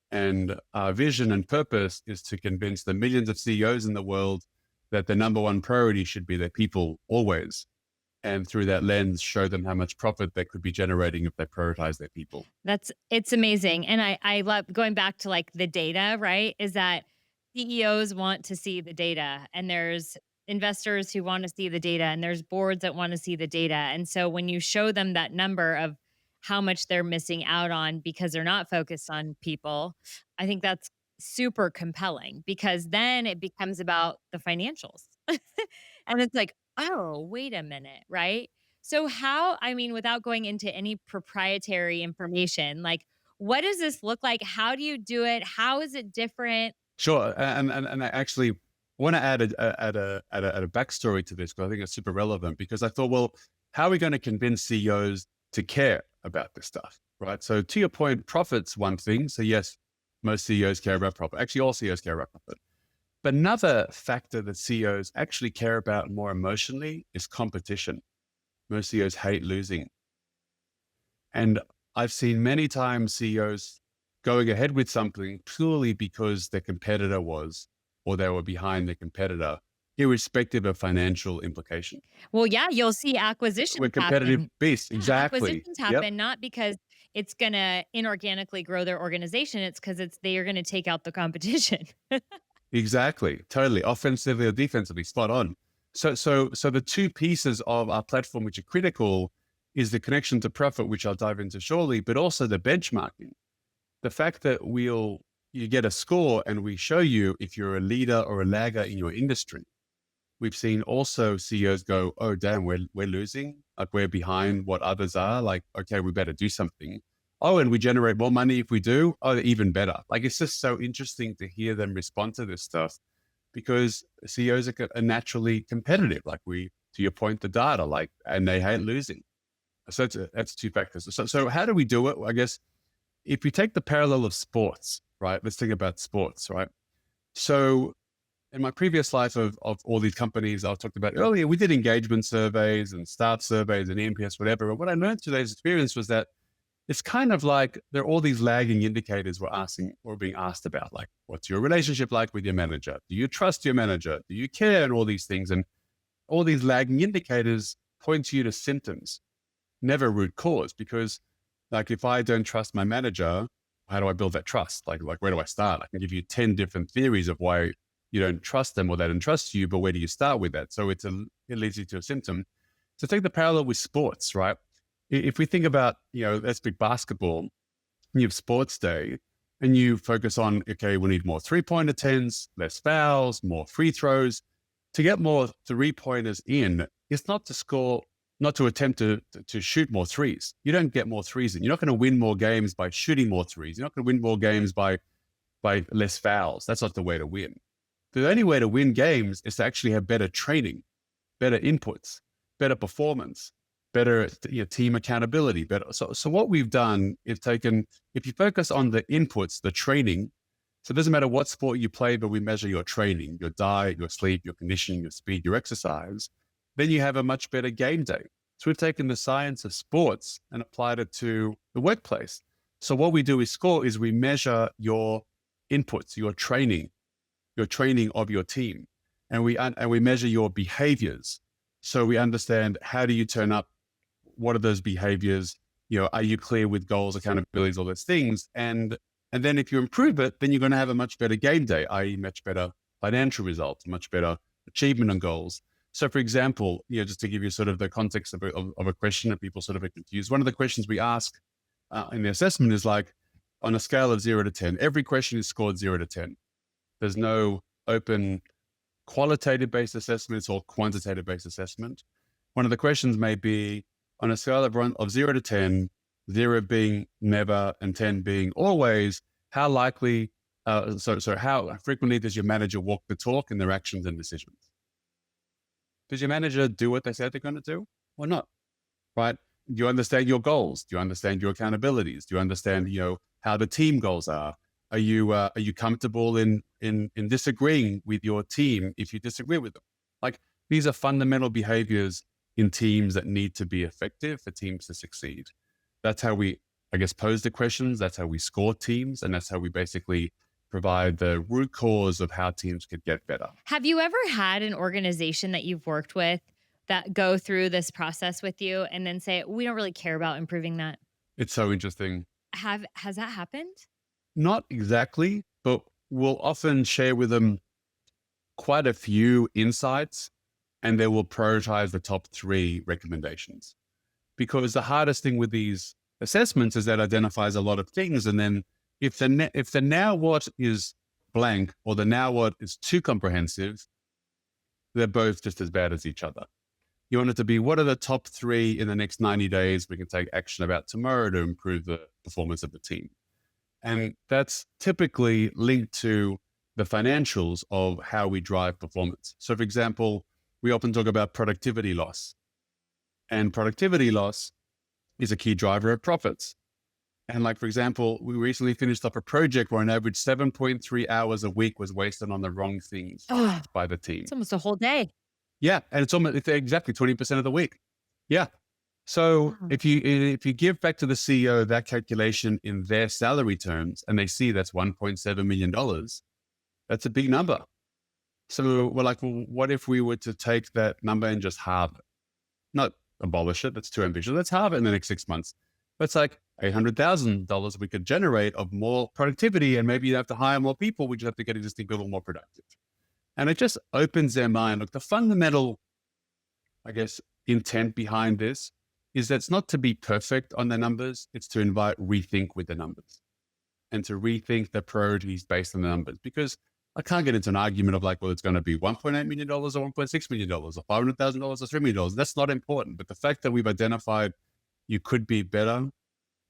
And our vision and purpose is to convince the millions of CEOs in the world that the number one priority should be their people always. And through that lens, show them how much profit they could be generating if they prioritize their people. It's amazing. And I love going back to like the data, right? Is that CEOs want to see the data, and there's investors who want to see the data, and there's boards that want to see the data. And so when you show them that number of how much they're missing out on because they're not focused on people, I think that's super compelling, because then it becomes about the financials. And it's like, oh, wait a minute, right? So I mean, without going into any proprietary information, like, what does this look like? How do you do it? How is it different? Sure. And I actually want to add a backstory to this, because I think it's super relevant, because I thought, well, how are we going to convince CEOs to care about this stuff, right? So to your point, profit's one thing. So yes, most CEOs care about profit. Actually, all CEOs care about profit. But another factor that CEOs actually care about more emotionally is competition. Most CEOs hate losing. And I've seen many times CEOs going ahead with something purely because their competitor was, or they were behind their competitor, irrespective of financial implication. Well, yeah, you'll see acquisitions We're competitive happen. beasts. Yeah, Exactly. acquisitions Yep. happen not because it's going to inorganically grow their organization. It's because they are going to take out the competition. Exactly. Totally. Offensively or defensively, spot on. So the two pieces of our platform which are critical is the connection to profit, which I'll dive into shortly, but also the benchmarking. The fact that you get a score and we show you if you're a leader or a lagger in your industry. We've seen also CEOs go, oh, damn, we're losing. Like, we're behind what others are. Like, okay, we better do something. Oh, and we generate more money if we do. Oh, even better. Like, it's just so interesting to hear them respond to this stuff, because CEOs are naturally competitive. Like, to your point, the data, like, and they hate losing. So that's two factors. So how do we do it? I guess if we take the parallel of sports, right? Let's think about sports, right? So in my previous life of all these companies I talked about earlier, we did engagement surveys and staff surveys and NPS, whatever. But what I learned through today's experience was that it's kind of like there are all these lagging indicators we're being asked about. Like, what's your relationship like with your manager? Do you trust your manager? Do you care? And all these things. And all these lagging indicators point you to symptoms, never root cause. Because like, if I don't trust my manager, how do I build that trust? Like where do I start? I can give you 10 different theories of why you don't trust them or they don't trust you, but where do you start with that? So it leads you to a symptom. So take the parallel with sports, right? If we think about, let's pick basketball, you have sports day and you focus on, okay, we need more 3-point attempts, less fouls, more free throws. to get more three-pointers in, it's not to score, not to attempt to shoot more threes. You don't get more threes in. You're not going to win more games by shooting more threes. You're not going to win more games by less fouls. That's not the way to win. The only way to win games is to actually have better training, better inputs, better performance, better team accountability. Better. So what we've done is taken, if you focus on the inputs, the training, so it doesn't matter what sport you play, but we measure your training, your diet, your sleep, your conditioning, your speed, your exercise, then you have a much better game day. So we've taken the science of sports and applied it to the workplace. So what we do with SKOR is we measure your inputs, your training of your team, and we measure your behaviors. So we understand, how do you turn up? What are those behaviors? Are you clear with goals, accountabilities, all those things? And then if you improve it, then you're going to have a much better game day, i.e. much better financial results, much better achievement on goals. So for example, just to give you sort of the context of a question that people sort of get confused, one of the questions we ask in the assessment is like, on a scale of 0 to 10, every question is scored 0 to 10. There's no open qualitative-based assessments or quantitative-based assessment. One of the questions may be, on a scale of 0 to 10, 0 being never and 10 being always, how likely, so how frequently does your manager walk the talk in their actions and decisions? Does your manager do what they said they're going to do or not? Right? Do you understand your goals? Do you understand your accountabilities? Do you understand, how the team goals are? Are you comfortable in disagreeing with your team if you disagree with them? Like, these are fundamental behaviors in teams that need to be effective for teams to succeed. That's how we, pose the questions. That's how we score teams. And that's how we basically provide the root cause of how teams could get better. Have you ever had an organization that you've worked with that go through this process with you and then say, we don't really care about improving that? It's so interesting. Has that happened? Not exactly, but we'll often share with them quite a few insights, and they will prioritize the top 3 recommendations. Because the hardest thing with these assessments is that it identifies a lot of things. And then if the now what is blank or the now what is too comprehensive, they're both just as bad as each other. You want it to be, what are the top 3 in the next 90 days we can take action about tomorrow to improve the performance of the team? And that's typically linked to the financials of how we drive performance. So for example, we often talk about productivity loss. And productivity loss is a key driver of profits. And like, for example, we recently finished up a project where an average 7.3 hours a week was wasted on the wrong things by the team. It's almost a whole day. Yeah. And it's exactly 20% of the week. Yeah. So if you give back to the CEO that calculation in their salary terms, and they see that's $1.7 million, that's a big number. So we're like, well, what if we were to take that number and just halve it? Not abolish it. That's too ambitious. Let's halve it in the next 6 months. That's like $800,000 we could generate of more productivity, and maybe you have to hire more people. We just have to get existing people more productive. And it just opens their mind. Look, the fundamental, intent behind this is that it's not to be perfect on the numbers. It's to invite rethink with the numbers and to rethink the priorities based on the numbers. Because I can't get into an argument of like, well, it's going to be $1.8 million or $1.6 million or $500,000 or $3 million. That's not important. But the fact that we've identified you could be better,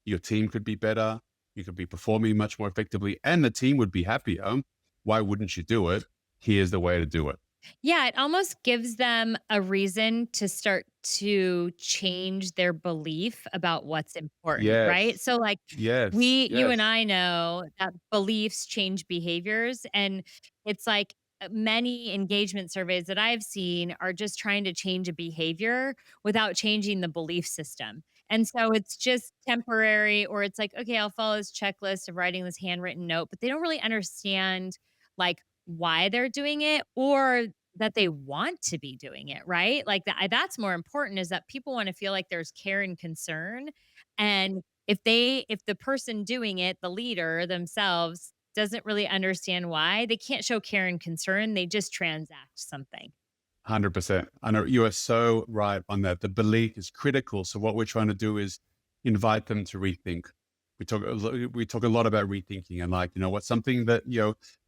your team could be better, you could be performing much more effectively, and the team would be happier. Why wouldn't you do it? Here's the way to do it. Yeah, it almost gives them a reason to start to change their belief about what's important, right? So like you and I know that beliefs change behaviors, and it's like many engagement surveys that I've seen are just trying to change a behavior without changing the belief system. And so it's just temporary, or it's like, okay, I'll follow this checklist of writing this handwritten note, but they don't really understand like why they're doing it or that they want to be doing it, right? Like that's more important, is that people want to feel like there's care and concern. And if the person doing it, the leader themselves, doesn't really understand why, they can't show care and concern. They just transact something. 100%. I know you are so right on that. The belief is critical. So what we're trying to do is invite them to rethink. We talk a lot about rethinking, and like, what's something that,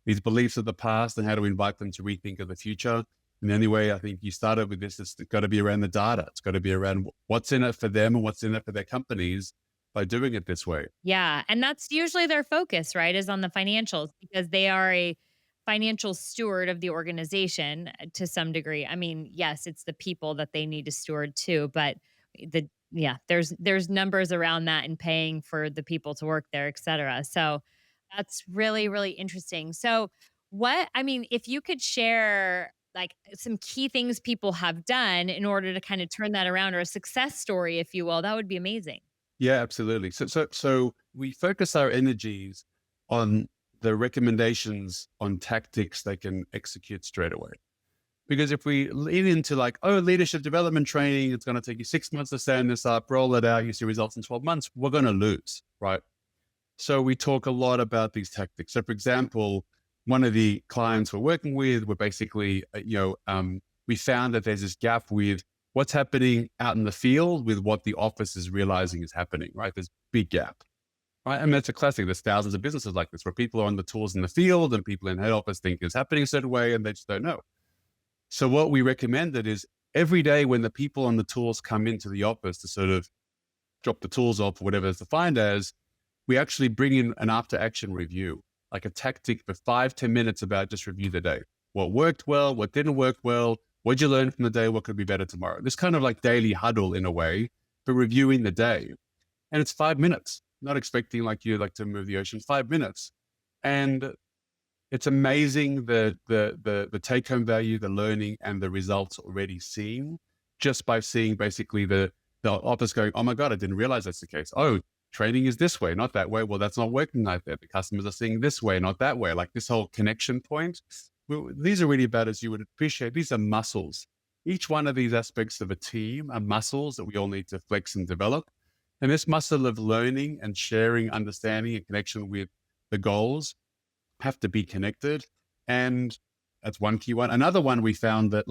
these beliefs of the past, and how do we invite them to rethink of the future? And the only way I think you started with this is it's got to be around the data. It's got to be around what's in it for them and what's in it for their companies by doing it this way. Yeah, and that's usually their focus, right, is on the financials because they are a financial steward of the organization to some degree. I mean, yes, it's the people that they need to steward too, but there's numbers around that and paying for the people to work there, et cetera. So that's really, really interesting. So if you could share like some key things people have done in order to kind of turn that around or a success story, if you will, that would be amazing. Yeah, absolutely. So we focus our energies on the recommendations on tactics they can execute straight away. Because if we lean into like, oh, leadership development training, it's going to take you 6 months to stand this up, roll it out, you see results in 12 months, we're going to lose, right? So we talk a lot about these tactics. So for example, one of the clients we're working with, we're basically, we found that there's this gap with what's happening out in the field with what the office is realizing is happening, right? There's big gap, right? I mean, that's a classic. There's thousands of businesses like this where people are on the tools in the field and people in head office think it's happening a certain way and they just don't know. So what we recommended is every day when the people on the tools come into the office to sort of drop the tools off, or whatever it's defined as, we actually bring in an after action review, like a tactic for 5-10 minutes about just review the day. What worked well, what didn't work well, what'd you learn from the day, what could be better tomorrow? This kind of like daily huddle in a way for reviewing the day. And it's 5 minutes, not expecting like you like to move the ocean, 5 minutes. And it's amazing the take home value, the learning and the results already seen just by seeing basically the office going, oh my God, I didn't realize that's the case. Oh, training is this way, not that way. Well, that's not working like that. The customers are seeing this way, not that way. Like this whole connection point. Well, these are really about, as you would appreciate, these are muscles. Each one of these aspects of a team are muscles that we all need to flex and develop. And this muscle of learning and sharing, understanding and connection with the goals have to be connected. And that's one key one. Another one we found that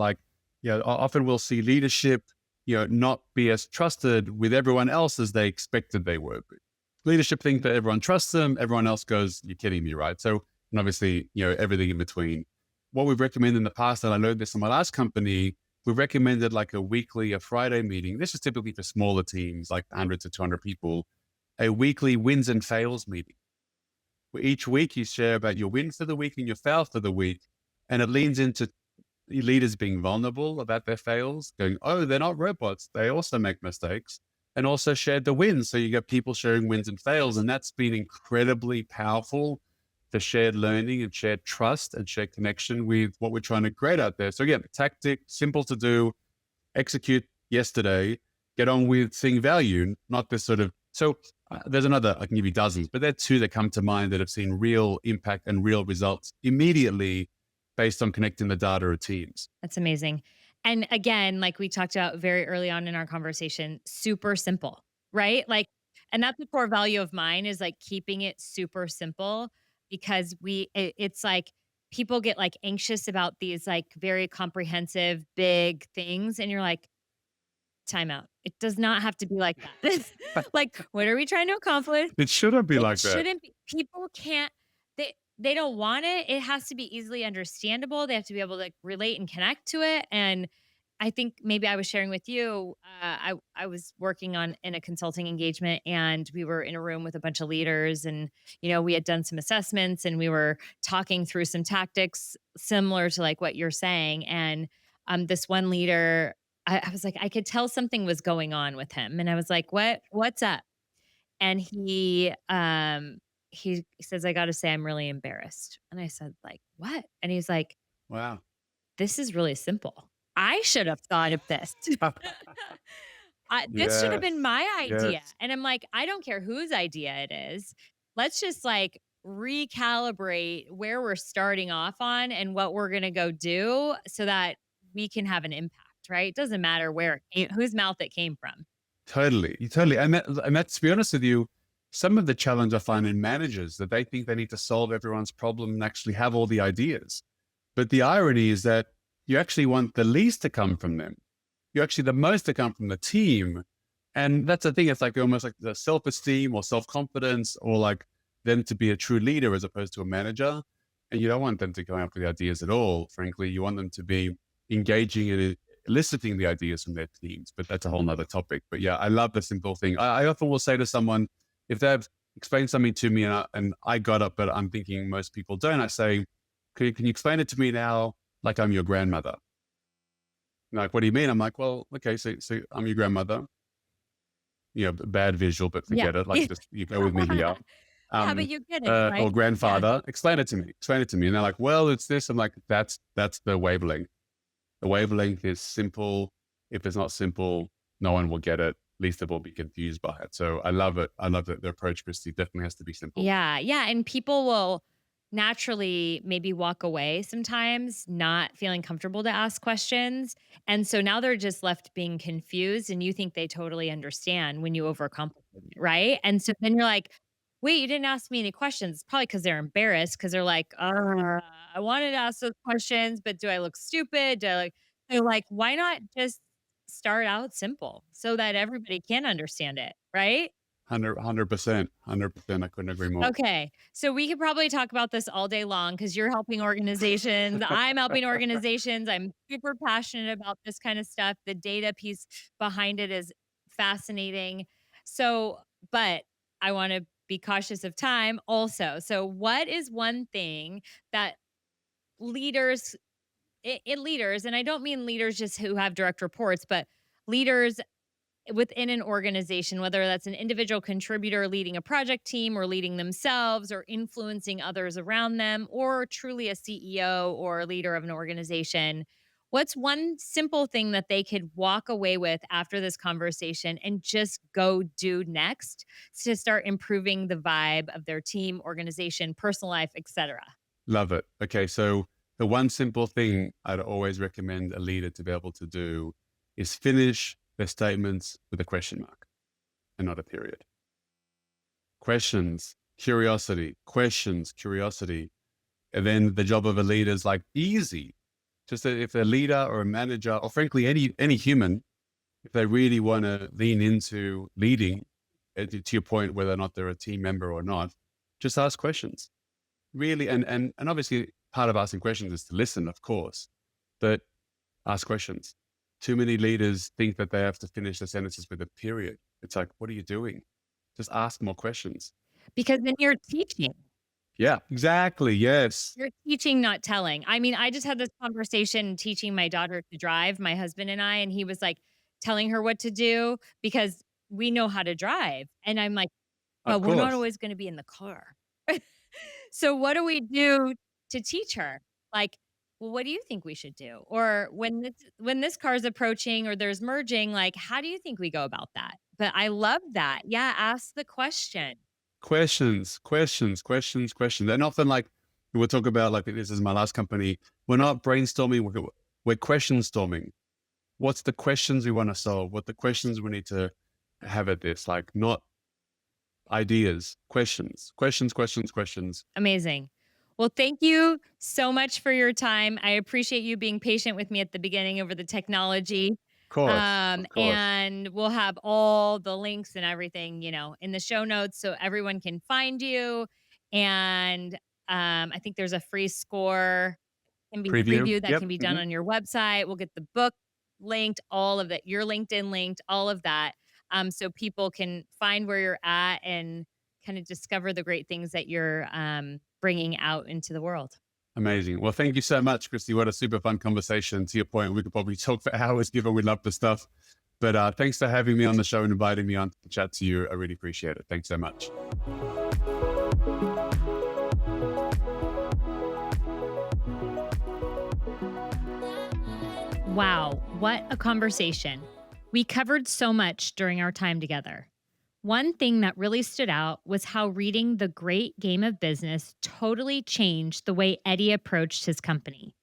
often we'll see leadership, not be as trusted with everyone else as they expected they would be. Leadership think that everyone trusts them. Everyone else goes, you're kidding me, right? So, and obviously, everything in between. What we've recommended in the past, and I learned this in my last company, we've recommended like a Friday meeting. This is typically for smaller teams, like 100 to 200 people, a weekly wins and fails meeting. Where each week you share about your win for the week and your fail for the week. And it leans into leaders being vulnerable about their fails, going, oh, they're not robots. They also make mistakes, and also shared the wins. So you get people sharing wins and fails. And that's been incredibly powerful for shared learning and shared trust and shared connection with what we're trying to create out there. So again, tactic, simple to do, execute yesterday, get on with seeing value, not this sort of, there's another, I can give you dozens, but there are two that come to mind that have seen real impact and real results immediately based on connecting the data of teams. That's amazing. And again, like we talked about very early on in our conversation, super simple, right? Like, and that's the core value of mine is like keeping it super simple because it's like people get like anxious about these like very comprehensive, big things. And you're like, time out. It does not have to be like that. Like, what are we trying to accomplish? It shouldn't be It like that. shouldn't be. People can't. They don't want it. It has to be easily understandable. They have to be able to like, relate and connect to it. And I think maybe I was sharing with you. I was working in a consulting engagement, and we were in a room with a bunch of leaders, and we had done some assessments, and we were talking through some tactics similar to like what you're saying. And this one leader, I was like, I could tell something was going on with him, and I was like, what's up? And he says, I got to say, I'm really embarrassed. And I said, like, what? And he's like, Wow. this is really simple. I should have thought of this. This should have been my idea. Yes. And I'm like, I don't care whose idea it is. Let's just like recalibrate where we're starting off on and what we're going to go do so that we can have an impact, right? It doesn't matter whose mouth it came from. Totally. And that's, to be honest with you, some of the challenge I find in managers that they think they need to solve everyone's problem and actually have all the ideas. But the irony is that you actually want the least to come from them. You actually the most to come from the team. And that's the thing. It's like almost like the self-esteem or self-confidence or like them to be a true leader as opposed to a manager. And you don't want them to come up with ideas at all. Frankly, you want them to be engaging and eliciting the ideas from their teams. But that's a whole nother topic. But yeah, I love the simple thing. I often will say to someone, if they've explained something to me and I got it, but I'm thinking most people don't, I say, can you explain it to me now like I'm your grandmother? Like, what do you mean? I'm like, well, okay, so I'm your grandmother. Bad visual, but Yeah. forget it. Like, just you go with me here. Yeah, but you get it, right? Or Yeah. grandfather, explain it to me. Explain it to me. And they're like, well, it's this. I'm like, that's the wavelength. The wavelength is simple. If it's not simple, no one will get it. At least they will be confused by it. So I love it. I love that the approach, Kristi, definitely has to be simple. Yeah, yeah, and people will naturally maybe walk away sometimes not feeling comfortable to ask questions, and so now they're just left being confused, and you think they totally understand when you overcomplicate it, right? And so then you're like, "Wait, you didn't ask me any questions." Probably because 'cause they're embarrassed because 'cause they're like, I wanted to ask those questions, but do I look stupid? Do I like" they're like, "Why not just start out simple so that everybody can understand it," right? 100%. 100%. I couldn't agree more. Okay. So we could probably talk about this all day long because you're helping organizations. I'm helping organizations. I'm super passionate about this kind of stuff. The data piece behind it is fascinating. So, but I want to be cautious of time also. So, what is one thing that leaders, leaders, and I don't mean leaders just who have direct reports, but leaders within an organization, whether that's an individual contributor leading a project team or leading themselves or influencing others around them, or truly a CEO or a leader of an organization, what's one simple thing that they could walk away with after this conversation and just go do next to start improving the vibe of their team, organization, personal life, etc.? Love it. Okay. So the one simple thing I'd always recommend a leader to be able to do is finish their statements with a question mark and not a period. Questions, curiosity, questions, curiosity. And then the job of a leader is like easy. Just that if a leader or a manager, or frankly, any human, if they really want to lean into leading, to your point, whether or not they're a team member or not, just ask questions. Really, and obviously part of asking questions is to listen, of course, but ask questions. Too many leaders think that they have to finish their sentences with a period. It's like, what are you doing? Just ask more questions. Because then you're teaching. Yeah, exactly. Yes. You're teaching, not telling. I mean, I just had this conversation teaching my daughter to drive, my husband and I, and he was like telling her what to do because we know how to drive. And I'm like, Of but we're not course. always going to be in the car. So what do we do to teach her? Like, well, what do you think we should do? Or when this car is approaching or there's merging, like, how do you think we go about that? But I love that. Yeah, ask the question. Questions, questions, questions, questions. And often, like, we'll talk about, like, this is my last company. We're not brainstorming, we're question storming. What's the questions we want to solve? What the questions we need to have at this? Like, not ideas, questions, questions, questions, questions. Amazing. Well, thank you so much for your time. I appreciate you being patient with me at the beginning over the technology. Of course, of course. And we'll have all the links and everything, in the show notes so everyone can find you. And I think there's a free score can be Preview. preview that Yep. can be done Mhm. on your website. We'll get the book linked, all of that, your LinkedIn linked, all of that. So people can find where you're at and kind of discover the great things that you're bringing out into the world. Amazing. Well, thank you so much, Kristi. What a super fun conversation. To your point, we could probably talk for hours, given we love the stuff. But thanks for having me on the show and inviting me on to chat to you. I really appreciate it. Thanks so much. Wow, what a conversation. We covered so much during our time together. One thing that really stood out was how reading The Great Game of Business totally changed the way Eddie approached his company.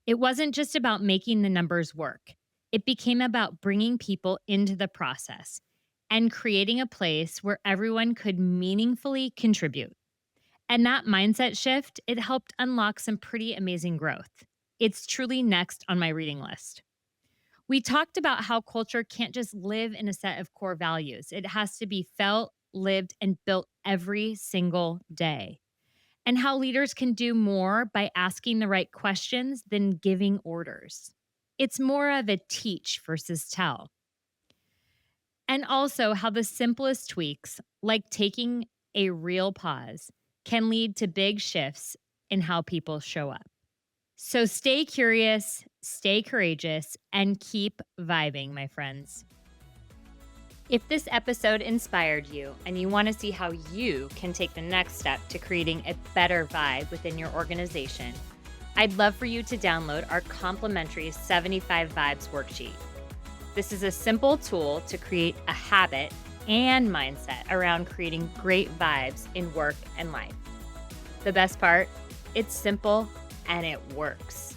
It wasn't just about making the numbers work, it became about bringing people into the process and creating a place where everyone could meaningfully contribute. And that mindset shift, it helped unlock some pretty amazing growth. It's truly next on my reading list. We talked about how culture can't just live in a set of core values. It has to be felt, lived, and built every single day. And how leaders can do more by asking the right questions than giving orders. It's more of a teach versus tell. And also how the simplest tweaks, like taking a real pause, can lead to big shifts in how people show up. So stay curious, stay courageous, and keep vibing, my friends. If this episode inspired you and you want to see how you can take the next step to creating a better vibe within your organization, I'd love for you to download our complimentary 75 Vibes worksheet. This is a simple tool to create a habit and mindset around creating great vibes in work and life. The best part, it's simple and it works.